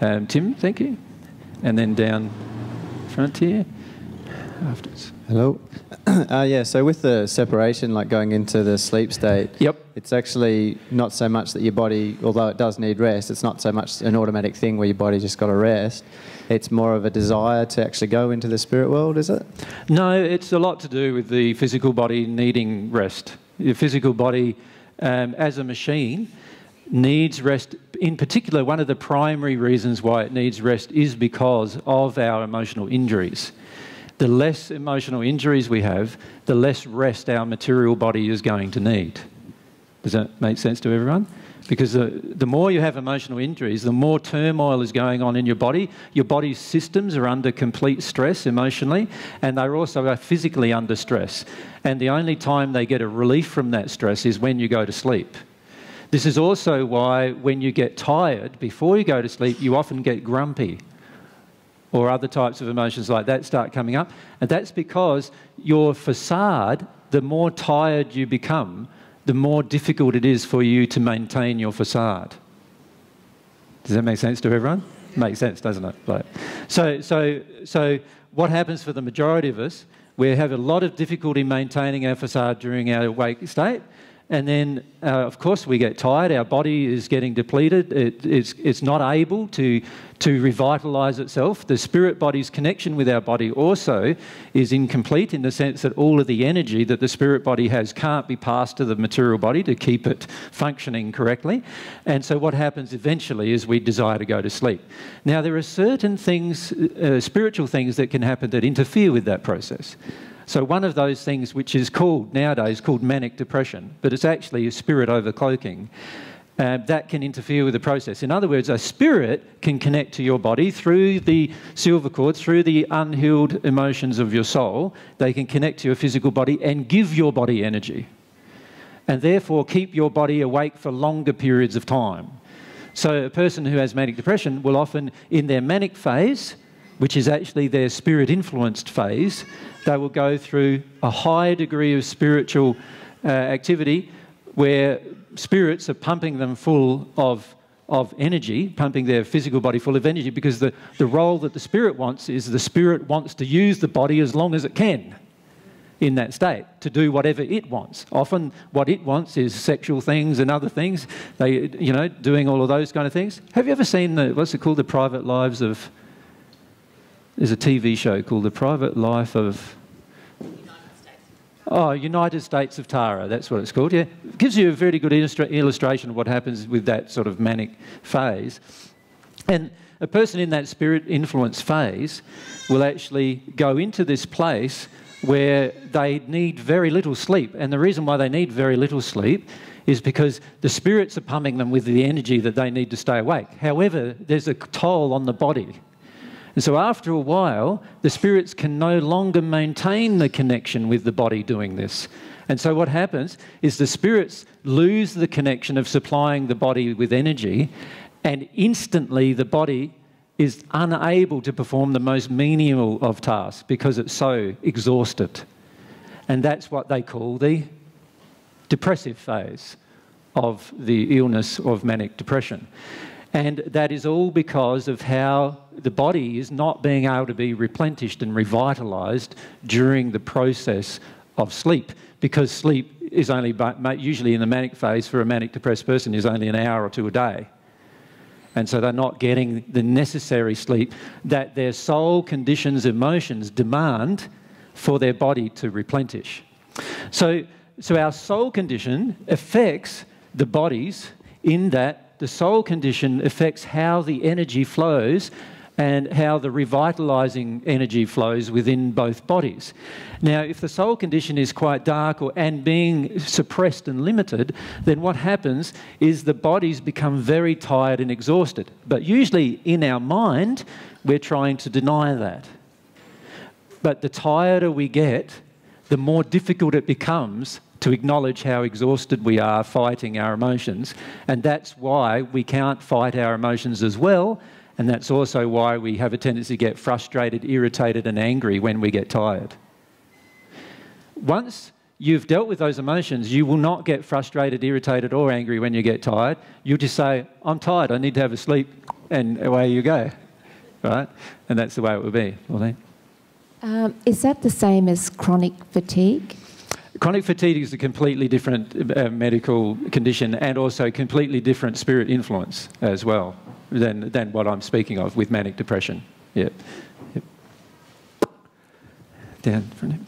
Tim, thank you. And then down front here afterwards. Hello. Yeah, so with the separation, like going into the sleep state, Yep. it's actually not so much that your body, although it does need rest, it's not so much an automatic thing where your body just got to rest. It's more of a desire to actually go into the spirit world, is it? No, it's a lot to do with the physical body needing rest. Your physical body, as a machine, needs rest. In particular, one of the primary reasons why it needs rest is because of our emotional injuries. The less emotional injuries we have, the less rest our material body is going to need. Does that make sense to everyone? Because the more you have emotional injuries, the more turmoil is going on in your body. Your body's systems are under complete stress emotionally, and they're also physically under stress. And the only time they get a relief from that stress is when you go to sleep. This is also why when you get tired, before you go to sleep, you often get grumpy, or other types of emotions like that start coming up. And that's because your facade, the more tired you become, the more difficult it is for you to maintain your facade. Does that make sense to everyone? Makes sense, doesn't it? Like, so what happens for the majority of us, we have a lot of difficulty maintaining our facade during our awake state. And then, of course, we get tired. Our body is getting depleted. It's not able to revitalise itself. The spirit body's connection with our body also is incomplete in the sense that all of the energy that the spirit body has can't be passed to the material body to keep it functioning correctly. And so what happens eventually is we desire to go to sleep. Now, there are certain things, spiritual things that can happen that interfere with that process. So one of those things, which is called nowadays called Manic Depression, but it's actually a spirit overcloaking, that can interfere with the process. In other words, a spirit can connect to your body through the silver cord, through the unhealed emotions of your soul. They can connect to your physical body and give your body energy, and therefore keep your body awake for longer periods of time. So a person who has manic depression will often, in their manic phase, which is actually their spirit-influenced phase, they will go through a higher degree of spiritual activity where spirits are pumping them full of energy, pumping their physical body full of energy, because the role that the spirit wants is the spirit wants to use the body as long as it can in that state to do whatever it wants. Often what it wants is sexual things and other things, doing all of those kind of things. Have you ever seen what's it called, The Private Lives of... There's a TV show called The Private Life of... United States of Tara, that's what it's called, yeah. It gives you a very good illustration of what happens with that sort of manic phase. And a person in that spirit-influenced phase will actually go into this place where they need very little sleep. And the reason why they need very little sleep is because the spirits are pumping them with the energy that they need to stay awake. However, there's a toll on the body. And so after a while, the spirits can no longer maintain the connection with the body doing this. And so what happens is the spirits lose the connection of supplying the body with energy, and instantly the body is unable to perform the most menial of tasks because it's so exhausted. And that's what they call the depressive phase of the illness of manic depression. And that is all because of how the body is not being able to be replenished and revitalised during the process of sleep, because sleep is only, usually in the manic phase for a manic depressed person, is only an hour or two a day. And so they're not getting the necessary sleep that their soul conditions, emotions demand for their body to replenish. So our soul condition affects the bodies in that the soul condition affects how the energy flows and how the revitalising energy flows within both bodies. Now, if the soul condition is quite dark and being suppressed and limited, then what happens is the bodies become very tired and exhausted. But usually in our mind, we're trying to deny that. But the tireder we get, the more difficult it becomes to acknowledge how exhausted we are fighting our emotions. And that's why we can't fight our emotions as well. And that's also why we have a tendency to get frustrated, irritated and angry when we get tired. Once you've dealt with those emotions. You will not get frustrated, irritated, or angry when you get tired. You'll just say, I'm tired, I need to have a sleep, and away you go, right? And that's the way it will be. Pauline? Is that the same as chronic fatigue? Chronic fatigue is a completely different medical condition, and also completely different spirit influence as well than what I'm speaking of with manic depression. Yeah. Yep. Down from him.